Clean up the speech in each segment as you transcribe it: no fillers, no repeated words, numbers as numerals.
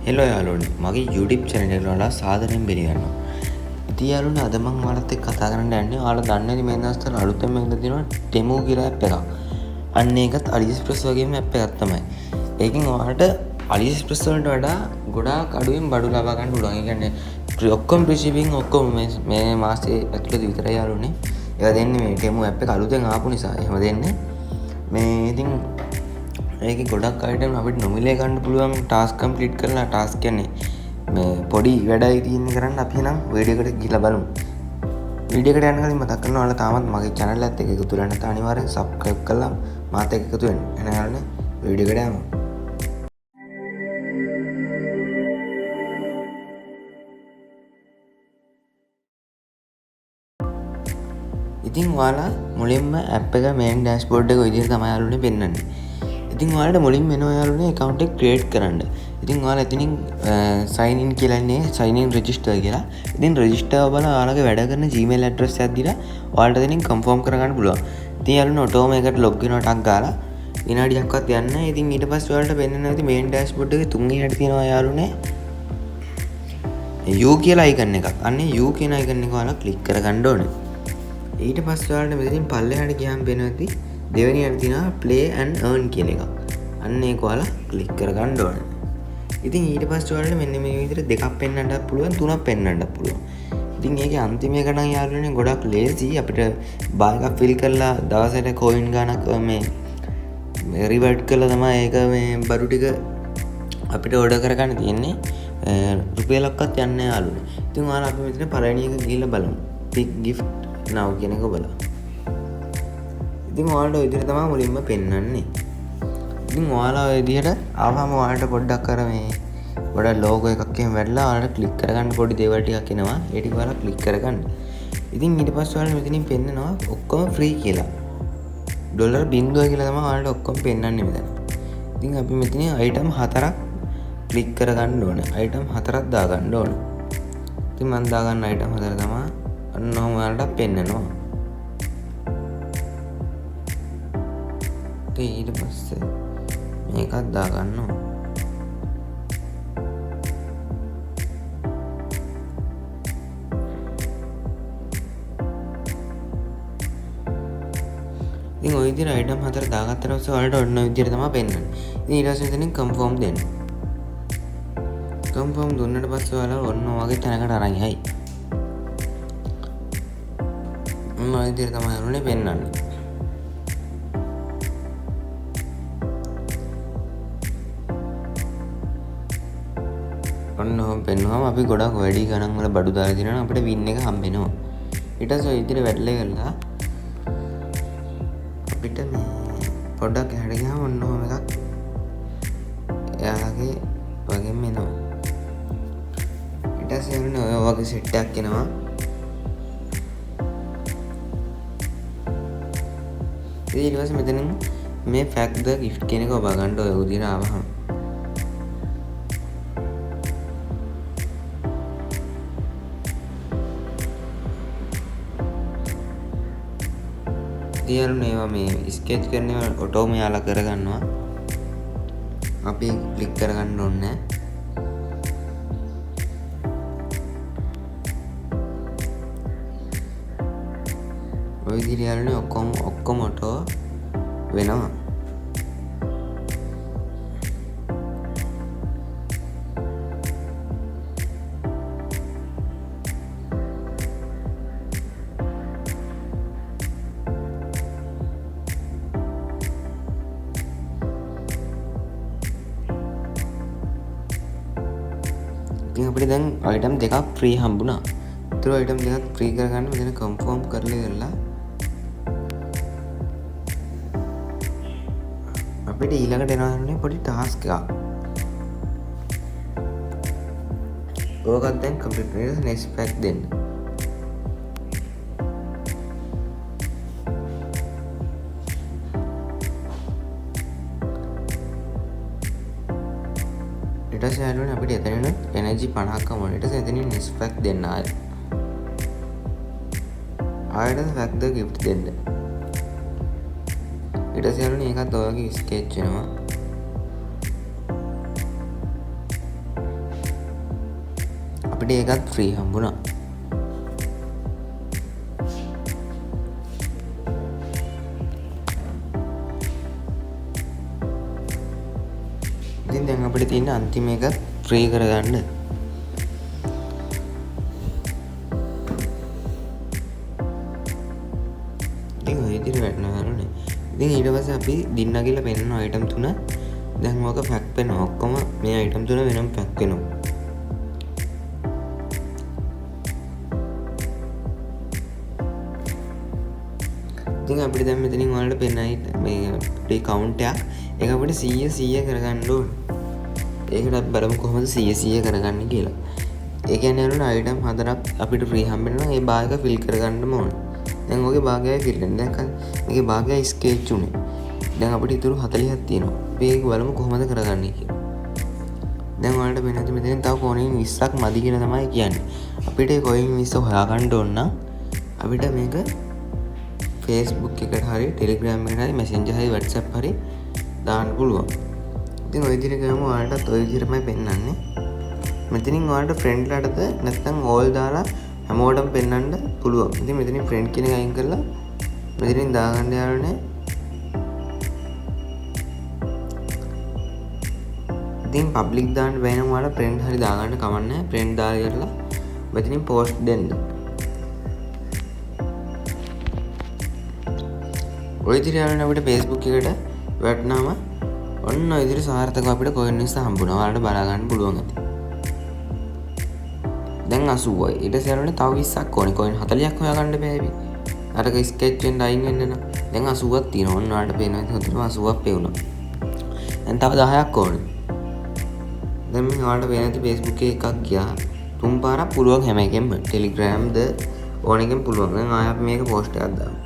Hello යාළුවනේ මගේ YouTube channel එකට ඔයාලා සාදරයෙන් පිළිගන්නවා. ඉතින් යාළුවනේ අද මම ඔයාලත් එක්ක කතා කරන්න යන්නේ ඔයාලා දන්නේ නැති මේ දවස්වල අලුතෙන්ම එකක් තියෙනවා Temu කියලා app එකක්. අන්න ඒකත් AliExpress වගේම app එකක් තමයි. ඒකෙන් ඔයාලට AliExpress වලට වඩා ගොඩාක් අඩුවෙන් බඩු ලබා ගන්න පුළුවන්. ඒ කියන්නේ ඔක්කොම free shipping ඔක්කොම මේ මාසේ ඇතුළත විතරයි යාළුවනේ. ඒවා දෙන්නේ මේ Temu app එක අලුතෙන් ආපු නිසා. එහෙම දෙන්නේ. මේ ඉතින් ඒක ගොඩක් අයිටම් අපිට නොමිලේ ගන්න පුළුවන් ටාස්ක් කම්ප්ලීට් කරලා ටාස්ක් කියන්නේ මේ පොඩි වැඩයි තියෙන්නේ කරන්න අපි නම් වීඩියෝ එකට ගිහලා බලමු. වීඩියෝ එකට යන්න කලින් මතක් කරනවා ඔයාලා තාමත් මගේ channel එකත් එක්ක එකතු වෙලා නැත්නම් අනිවාර්යෙන් subscribe කරලා මාත් එක්ක එකතු වෙන්න. එහෙනම් යාළුවනේ වීඩියෝ එකට යමු. ඉතින් ඔයාලා මුලින්ම app එක main dashboard එක විදිහට තමයි යාළුවනේ පෙන්වන්නේ. ඉතින් ඔයාලට මුලින්ම එනවා යාළුවනේ account එක create කරන්න. ඉතින් ඔයාලා එතනින් sign in කියලා ඉන්නේ sign in register කියලා. ඉතින් register බලලා ඔයාලගේ වැඩ කරන Gmail address එකක් දීලා ඔයාලට එතනින් confirm කරගන්න පුළුවන්. ඉතින් යාළුවනේ auto මේකට log වෙනවා ටක් ගාලා විනාඩියක්වත් යන්නේ නැහැ. ඉතින් ඊට පස්සේ ඔයාලට පෙන්වනවා ඉතින් main dashboard එකේ තුන්වෙනි හැට තියෙනවා යාළුවනේ U කියලා icon එකක්. අන්නේ U කියන icon එක ඔයාලා click කරගන්න ඕනේ. ඊට පස්සේ ඔයාලට මෙතනින් පල්ලෙහාට ගියාම පේනවා දෙවෙනි එක තියෙනවා play and earn කියන එක. අන්න ඒක ඔයාලා ක්ලික් කරගන්න ඕනේ. ඉතින් ඊට පස්සේ ඔයාලට මෙන්න මේ විදිහට දෙකක් පෙන්වන්නත් පුළුවන් තුනක් පෙන්වන්නත් පුළුවන්. ඉතින් ඒකේ අන්තිම එක නම් යාළුවනේ ගොඩක් ලේසි අපිට බාර් එකක් ෆිල් කරලා දවසට coin ගණක් මේ රිවර්ට් කරලා තමයි ඒක මේ බඩු ටික අපිට ඕඩර් කරගන්න තියෙන්නේ. රුපියලක්වත් යන්නේ නැහැ යාළුවනේ. ඉතින් ඔයාලා අපි මෙතන පළවෙනි එක ගිහිල්ලා බලමු. pick gift now කියන එක බලමු. ඉතින් ඔයාලට ඔය විදිහට තමයි මුලින්ම පෙන්වන්නේ. ඉතින් ඔයාලා ඔය විදිහට ආවම ඔයාලට පොඩ්ඩක් අර මේ ගොඩක් ලෝගෝ එකක් එහෙම වැටලා ඔයාලට ක්ලික් කරගන්න පොඩි දේවල් ටිකක් එනවා. ඒ ටික ඔයාලා ක්ලික් කරගන්න. ඉතින් ඊට පස්සේ ඔයාලට මෙතනින් පෙන්නනවා ඔක්කොම ෆ්‍රී කියලා. ඩොලර් 0 කියලා තමයි ඔයාලට ඔක්කොම පෙන්වන්නේ මෙතන. ඉතින් අපි මෙතන අයිටම් 4ක් ක්ලික් කරගන්න ඕනේ. අයිටම් 4ක් දාගන්න ඕනේ. ඉතින් මම දාගන්න අයිටම් 4 තමයි අන්න ඔයාලට පෙන්නනවා. ඊට පස්සේ මේකත් දාගන්න ඕන. ඉතින් ඔය විදිහට item 4 දාගත්තට පස්සේ ඔයාලට ඔන්න ඔය විදිහට තමයි පෙන්වන්නේ. ඉතින් ඊට පස්සේ ඉතින් confirm දෙන්න. confirm දුන්නට පස්සේ ඔයාලා ඔන්න ඔයගේ තැනකට අරන් යයි. ඔන්න ඔය විදිහට තමයි ඔන්නේ පෙන්වන්නේ. ඔන්න ඔහොම පෙන්වුවම අපි ගොඩක් වැඩි ගණන් වල බඩු දාලා දිනනවා අපිට වින් එක හම්බ වෙනවා. ඊට පස්සේ ඔය විදිහට වැඩිලා ගල්ලා අපිට මේ පොඩ්ඩක් එහාට ගියාම ඔන්න ඔහොම එකක් එයාගේ වගේම එනවා. ඊට පස්සේ යන්නේ ඔය වගේ සෙට් එකක් එනවා. ඊට පස්සේ මෙතනින් මේ fact the gift කියන එක ඔබ ගන්න ඔය විදිහට ආවහම යාළුවනේ ඒවා මේ ස්කෙච් කරනවා ඔටෝම යාලා කරගන්නවා. අපි ක්ලික් කරගන්න ඕනේ. ඔය විදිහට යාළුවනේ ඔක්කොම ඔටෝ වෙනවා. ඉතින් අපිට දැන් item දෙකක් free හම්බුණා. ඒතර item දෙකක් free කරගන්න මෙතන confirm කරලා ඉවරලා අපිට ඊළඟට එනවා පොඩි task එකක්. ඕකත් දැන් complete වෙලා next pack දෙන්න. ඊට පස්සේ යාළුවනේ අපිට එතනින් එනර්ජි 50ක් වුණා. ඊට පස්සේ එතනින් next pack දෙන්න ආයෙත් fact the gift දෙන්න. ඊට පස්සේ යාළුවනේ ඒකත් ඔයගේ sketch වෙනවා. අපිට ඒකත් ෆ්‍රී හම්බුණා. ඉතින් දැන් අපිට තියෙන අන්තිම එක ෆ්‍රී කරගන්න. ඉතින් ඔය විදිහට වැටෙනවනේ. ඉතින් ඊට පස්සේ අපි දින්න කියලා පෙන්නන අයිටම් තුන දැන් ඔක පැක් වෙනවා. ඔක්කොම මේ අයිටම් තුන වෙනම පැක් වෙනවා. ඉතින් අපිට දැන් මෙතනින් ඔයාලට පෙන්නයි මේ කවුන්ට් එකක්. ඒක අපිට 100 කරගන්න ඕනේ. ඒකට අපි බලමු කොහොමද 100 කරගන්නේ කියලා. ඒ කියන්නේ අනුන අයිටම් 4ක් අපිට ෆ්‍රී හම්බෙනවා. ඒ භාගය ෆිල් කරගන්නම ඕනේ. දැන් ඔගේ භාගයයි ෆිල් වෙන්නේ. දැන් මේකේ භාගයයි ස්කේච් උනේ. දැන් අපිට ඉතුරු 40ක් තියෙනවා. අපි ඒක බලමු කොහොමද කරගන්නේ කියලා. දැන් ඔයාලට වෙනද මෙතනින් තව කොයින් 20ක් මදි කියලා තමයි කියන්නේ. අපිට ඒ කොයින් 20 හොයාගන්න ඕන නම් අපිට මේක Facebook එකට හරි Telegram එකට හරි Messenger හරි WhatsApp හරි දාන්න පුළුවන්. ඉතින් ඔය විදිහට ගමු. ඔයාලටත් ඔය විදිහටමයි පෙන්වන්නේ. මෙතනින් ඔයාලට ෆ්‍රෙන්ඩ්ලාටද නැත්නම් ඕල් දාලා හැමෝටම පෙන්වන්න පුළුවන්. ඉතින් මෙතනින් ෆ්‍රෙන්ඩ් කියන එක අයින් කරලා මෙතනින් දාගන්න යාළුවනේ. ඉතින් පබ්ලික් දාන්න බැහැ නම් ඔයාලා ෆ්‍රෙන්ඩ් හරි දාගන්න කමක් නැහැ. ෆ්‍රෙන්ඩ් දාලා ඉවරලා මෙතනින් පෝස්ට් දෙන්න. ඔය විදිහට යාළුවනේ අපිට Facebook එකට වැටෙනාම ඔන්න ඔය විදිහට සාර්ථකව අපිට කොයින් 20 හම්බුණා. ඔයාලට බලා ගන්න පුළුවන් ඇති. දැන් 80යි. ඊට පස්සේ යාළුවනේ තව 20ක් ඕනේ. කොයින් 40ක් හොයාගන්න බෑ අපි. අරක ස්කෙච් වෙන්න අයින් වෙන්න නම්. දැන් 80ක් තියෙනවා. ඔන්න ඔයාලට පේනවා ඉතින් 80ක් පෙවුණා. දැන් තව 10ක් ඕනේ. දැන් මේ ඔයාලට පේන ඇති Facebook එකේ එකක් ගියා. තුන් පාරක් පුළුවන් හැම එකෙන්ම. Telegram ද ඕන එකෙන් පුළුවන්. දැන් ආයෙ අපි මේක පෝස්ට් එකක් දාමු.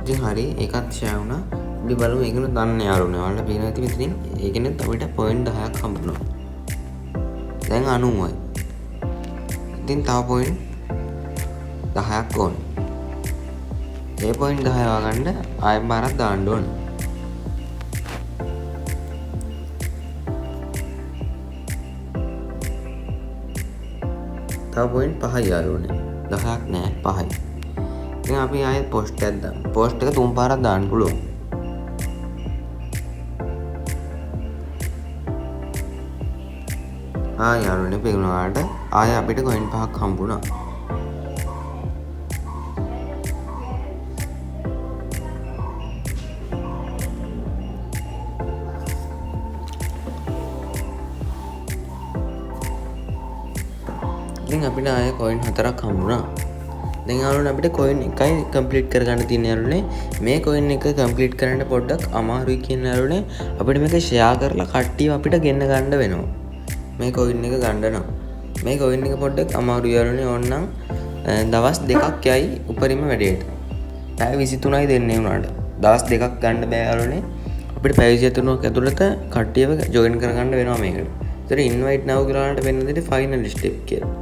ඉතින් හරි ඒකත් ෂෙයා වුණා. අපි බලමු ඒකන දන්න යාළුවනේ. ඔයාලට පේනවා ඇති මෙතනින් ඒකෙනෙත් අපිට පොයින්ට් 10ක් හම්බුණා. දැන් 90යි. ඉතින් තව පොයින්ට් 10ක් ඕනේ. ඒ පොයින්ට් 10 වගන්න ආයෙ බාරක් දාන්න ඕනේ. තව පොයින්ට් 5යි යාළුවනේ. 10ක් නෑ 5යි. ඉතින් අපි ආයෙත් පෝස්ට් එකක් දාමු. පෝස්ට් එක තුන් පාරක් දාන්න පුළුවන්. යාළුවනේ පෙවුනාට ආයෙ අපිට කොයින් 5ක් හම්බුණා. ඉතින් අපිට ආයෙ කොයින් 4ක් හම්බුණා. දැන් යාළුවනේ අපිට කොයින් එකයි කම්ප්ලීට් කරගන්න තියෙන යාළුවනේ. මේ කොයින් එක කම්ප්ලීට් කරන්න පොඩ්ඩක් අමාරුයි කියන යාළුවනේ. අපිට මේක ෂෙයා කරලා කට්ටිය අපිට ගෙන්න ගන්න වෙනවා. මේ කොයින් එක ගන්න නම් මේ කොයින් එක පොඩ්ඩක් අමාරුයි යාළුවනේ. ඕනනම් දවස් 2ක් යයි උපරිම වැඩේට. පැය 23යි දෙන්නේ උනාට. දවස් 2ක් ගන්න බෑ යාළුවනේ. අපිට පැය 23ක් ඇතුළත කට්ටියව ජොයින් කරගන්න වෙනවා මේකට. ඒතර ඉන්වයිට් now කියලා වලට වෙන දෙයට ෆයිනල් ස්ටෙප් කියලා.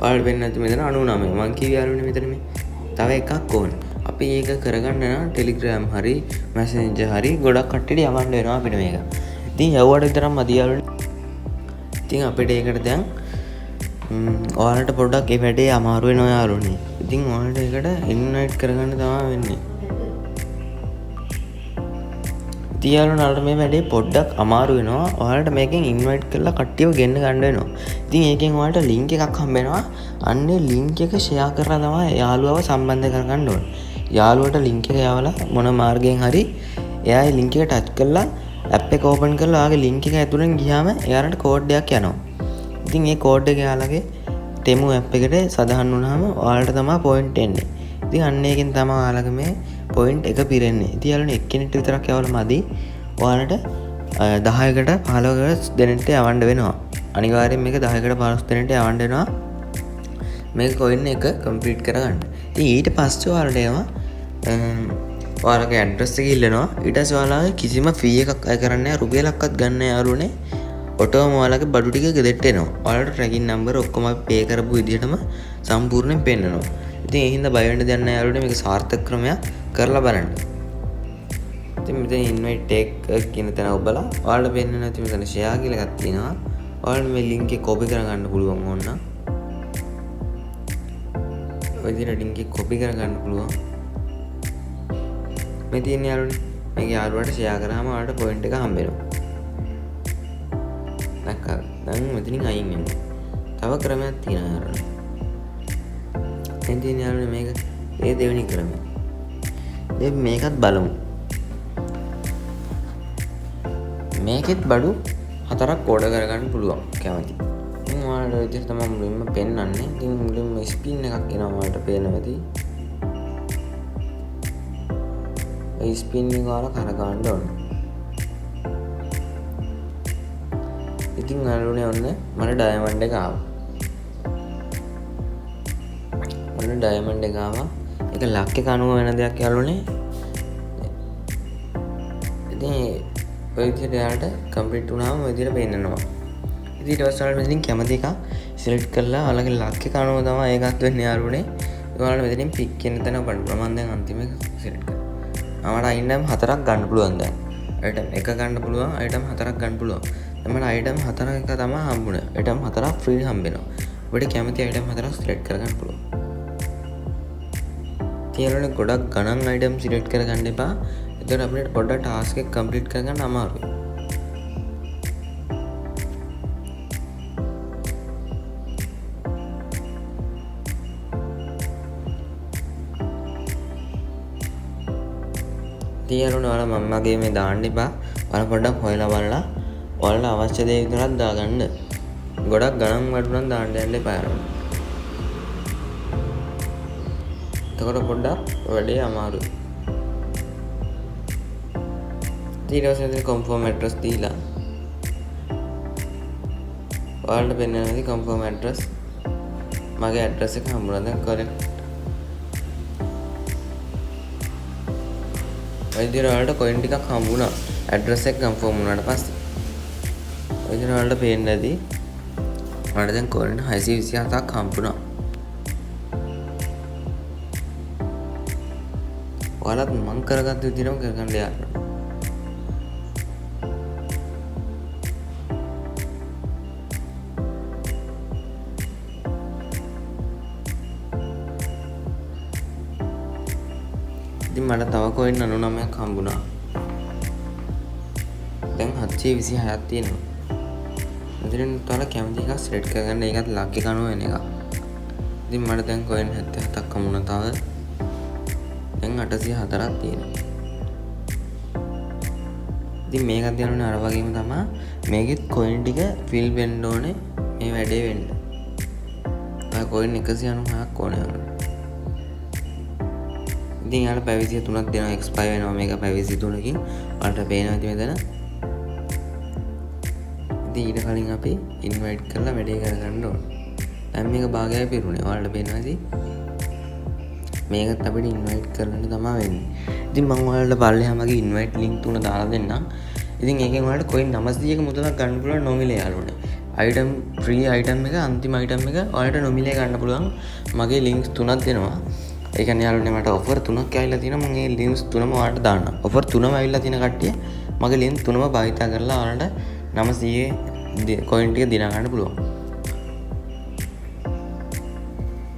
ඔයාලට වෙන්න ඇති මෙතන 99. මං කිව්ව යාළුවනේ මෙතන මේ. තව එකක් ඕන. අපි ඒක කරගන්න නම් Telegram හරි Messenger හරි ගොඩක් කට්ටියට යවන්න වෙනවා අපිට මේක. ඉතින් යවුවට විතරක් මදි යාළුවනේ. ඉතින් අපිට ඒකට දැන් ඔයාලට පොඩ්ඩක් ඒ වැඩේ අමාරු වෙනවා යාළුවනේ. ඉතින් ඔයාලට ඒකට ඉන්වයිට් කරගන්න තමයි වෙන්නේ. ඉතින් යාළුවනේ මේ වැඩේ පොඩ්ඩක් අමාරු වෙනවා. ඔයාලට මේකෙන් ඉන්වයිට් කරලා කට්ටියව ගෙන්න ගන්න වෙනවා. ඉතින් ඒකෙන් ඔයාලට ලින්ක් එකක් හම්බ වෙනවා. අන්නේ ලින්ක් එක ෂෙයා කරලා තමයි යාළුවව සම්බන්ධ කරගන්න ඕනේ. යාළුවට ලින්ක් එක යවලා මොන මාර්ගයෙන් හරි එයාගේ ලින්ක් එක ටච් කරලා ඇප් එක ඕපන් කරලා ඔයාගේ ලින්ක් එක ඇතුලෙන් ගියාම එයාලට කෝඩ් එකක් යනවා. ඉතින් මේ කෝඩ් එක යාළුවගේ ටෙමු ඇප් එකට සදාන් වුණාම ඔයාලට තමයි පොයින්ට් එන්නේ. ඉතින් අන්න ඒකෙන් තමයි ඔයාලගේ මේ පොයින්ට් එක පිරෙන්නේ. ඉතින් යාළුවනේ එක්කෙනෙක්ට විතරක් යවලා මදි. ඔයාලට 10කට 15කට දෙනෙක්ට යවන්න වෙනවා. අනිවාර්යෙන් මේක 10කට 15 දෙනෙක්ට යවන්න වෙනවා. මේක කොයින් එක කම්ප්ලීට් කරගන්න. ඉතින් ඊට පස්සේ ඔයාලට ඒවා ඔයාලගේ ඇඩ්‍රස් එක ඉල්ලනවා. ඊට පස්සේ ඔයාලගේ කිසිම ෆී එකක් අය කරන්නේ නැහැ. රුපියලක්වත් ගන්න නැහැ යාළුවනේ. ඔටෝම ඔයාලගේ බඩු ටික ගෙදරට එනවා. ඔයාලට ට්‍රැකින් නම්බර් ඔක්කොම පේ කරපු විදිහටම සම්පූර්ණයෙන් පෙන්නනවා. ඉතින් ඒ හින්දා බය වෙන්න දෙයක් නැහැ යාළුවනේ. මේක සාර්ථක ක්‍රමයක් කරලා බලන්න. ඉතින් මෙතන invite tag කියන තැන ඔබලා ඔයාලට පේන්නේ නැති මෙතන share කියලා එකක් තියෙනවා. ඔයාලට මේ link එක copy කරගන්න පුළුවන් ඕන. ඔය විදිහට link එක copy කරගන්න පුළුවන්. මේ තියෙන යාළුවනේ මේක යාළුවාට share කරාම ඔයාලට point එක හම්බ වෙනවා. දැන් මෙතනින් අයින් වෙනවා. තව ක්‍රමයක් තියෙනවා යාළුවනේ. දැන් තියෙන යාළුවනේ මේක ඒ දෙවෙනි ක්‍රමය. දැන් මේකත් බලමු. මේකෙත් බඩු 4ක් ඕඩර් කරගන්න පුළුවන් කැමති. ඉතින් ඔයාලට ඔය විදිහට තමයි මුලින්ම පෙන්වන්නේ. ඉතින් මුලින්ම ස්පින් එකක් එනවා ඔයාලට පේනවාදී. ඒ ස්පින් එක ඔයාලා කරගන්න ඕනේ. ඉතින් ඔයාලුනේ ඔන්න මට ඩයමන්ඩ් එක ආවා. ඔන්න ඩයමන්ඩ් එක ආවා. ඒක ලක් එක අනුව වෙන දෙයක් යාළුවනේ. ඉතින් ඔය විදිහට යාලට කම්ප්ලීට් වුණාම ඔය විදිහට පෙන්නනවා. ඉතින් ඊට පස්සේ ඔයාලට මෙතනින් කැමති එකක් සිලෙක්ට් කරලා ඔයාලගේ ලක් එක අනුව තමයි ඒකත් වෙන්නේ යාළුවනේ. ඔයාලට මෙතනින් පික් කියන තැන බලන්න පුළුවන්. මම දැන් අන්තිම එක සිලෙක්ට් කරා. මට අයිටම් 4ක් ගන්න පුළුවන් දැන්. අයිටම් 1 ගන්න පුළුවන්, අයිටම් 4ක් ගන්න පුළුවන්. දැන් මට අයිටම් 4 එක තමයි හම්බුනේ. අයිටම් 4ක් ෆ්‍රී හම්බෙනවා. ඔබට කැමති අයිටම් 4ක් සිලෙක්ට් කරගන්න පුළුවන්. යාළුවනේ ගොඩක් ගණන් අයිටම් සිලෙක්ට් කරගන්න එපා. එතකොට අපිට පොඩ්ඩක් ටාස්ක් එක කම්ප්ලීට් කරගන්න අමාරුයි. යාළුවනේ ඔයාලා මම්මගේ මේ දාන්න එපා. ඔයාලා පොඩ්ඩක් හොයලා බලලා ඔයාලට අවශ්‍ය දේ විතරක් දාගන්න. ගොඩක් ගණන් වටුනක් දාන්න යන්න එපා යාළුවනේ. එතකොට පොඩ්ඩක් වැඩේ අමාරුයි. ඊට පස්සේ confirm address දීලා ඔයාලට පෙන්නනවා confirm address. මගේ address එක හම්බුණා දැන් correct. ඔය විදිහට ඔයාලට coin ටිකක් හම්බුණා. address එක confirm වුණාට පස්සේ ඔය විදිහට ඔයාලට පේන්නේ නැති ඔයාලට දැන් coin 627ක් හම්බුණා. ඔයාලත් මං කරගත්ත විදිහටම කරගන්න යාළුවා. ඉතින් මට තව coin 99ක් හම්බුණා. දැන් 726ක් තියෙනවා. මෙතනින් ඔයාලා කැමති එකක් සිලෙක්ට් කරගන්න. ඒකත් ලක් එක අනුව වෙන එකක්. ඉතින් මට දැන් coin 77ක් හම්බුණා තව. දැන් 804ක් තියෙනවා. ඉතින් මේකත් යනනේ අර වගේම තමයි මේකෙත් coin ටික fill වෙන්න ඕනේ මේ වැඩේ වෙන්න. ආ coin 196ක් ඕනේ. ඉතින් යාළුවා පැවිසි 3ක් දෙනවා expire වෙනවා මේක පැවිසි 3කින්. ඔයාලට පේනවා ඉතින් මෙතන. ඉතින් ඊට කලින් අපි invite කරලා වැඩේ කරගන්න ඕනේ. දැන් මේක භාගයයි පිරුණේ. ඔයාලට පේනවා ඉතින් මේකත් අපිට ඉන්වයිට් කරන්න තමයි වෙන්නේ. ඉතින් මම ඔයාලට පල්ලෙහා මගේ ඉන්වයිට් ලින්ක් තුන දාලා දෙන්නම්. ඉතින් ඒකෙන් ඔයාලට coin 900ක මුදලක් ගන්න පුළුවන් නොමිලේ යාළුවනේ. item free item එක අන්තිම item එක ඔයාලට නොමිලේ ගන්න පුළුවන්. මගේ links තුනක් දෙනවා. ඒ කියන්නේ යාළුවනේ මට offer තුනක් ඇවිල්ලා තියෙනවා. මම මේ links තුනම ඔයාලට දාන්නම්. offer තුනම ඇවිල්ලා තියෙන කට්ටිය මගේ link තුනම භාවිතා කරලා ඔයාලට 900 coin ටික දිනා ගන්න පුළුවන්.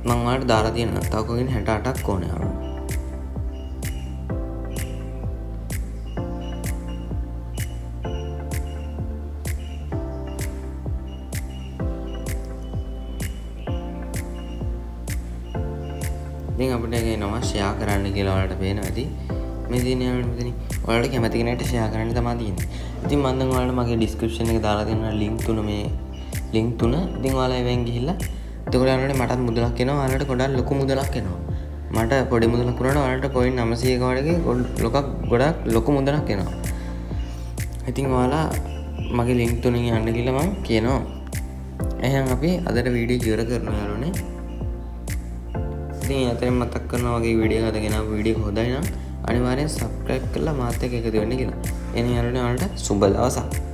මං ඔයාලට දාලා තියෙනවා. තව coin 68ක් ඕනේ යාළුවා. ඉතින් අපිට එනවා ෂෙයා කරන්න කියලා ඔයාලට පේනවා ඇති. මේ දිනේ මෙතන ඔයාලට කැමති කෙනෙක්ට ෂෙයා කරන්න තමයි තියෙන්නේ. ඉතින් මම දැන් ඔයාලට මගේ description එක දාලා දෙනවා link තුන මේ link තුන. ඉතින් ඔයාලා එවෙන් ගිහිල්ලා එතකොට යාළුවනේ මටත් මුදලක් එනවා. ඔයාලට ගොඩක් ලොකු මුදලක් එනවා. මට පොඩි මුදලක් වුණාට ඔයාලට coin 900ක වගේ ගොඩක් ලොකු මුදලක් එනවා. ඉතින් ඔයාලා මගේ link තුනෙන් යන්න කියලා මම කියනවා. එහෙනම් අපි අදට වීඩියෝ ඉවර කරනවා යාළුවනේ. ඉතින් අතරින් මතක් කරනවා වගේ වීඩියෝ එකක් ගෙනාව වීඩියෝ හොඳයි නම් අනිවාර්යෙන් subscribe කරලා මාත් එක්ක එකතු වෙන්න කියලා. එනේ යාළුවනේ ඔයාලට සුබ දවසක්.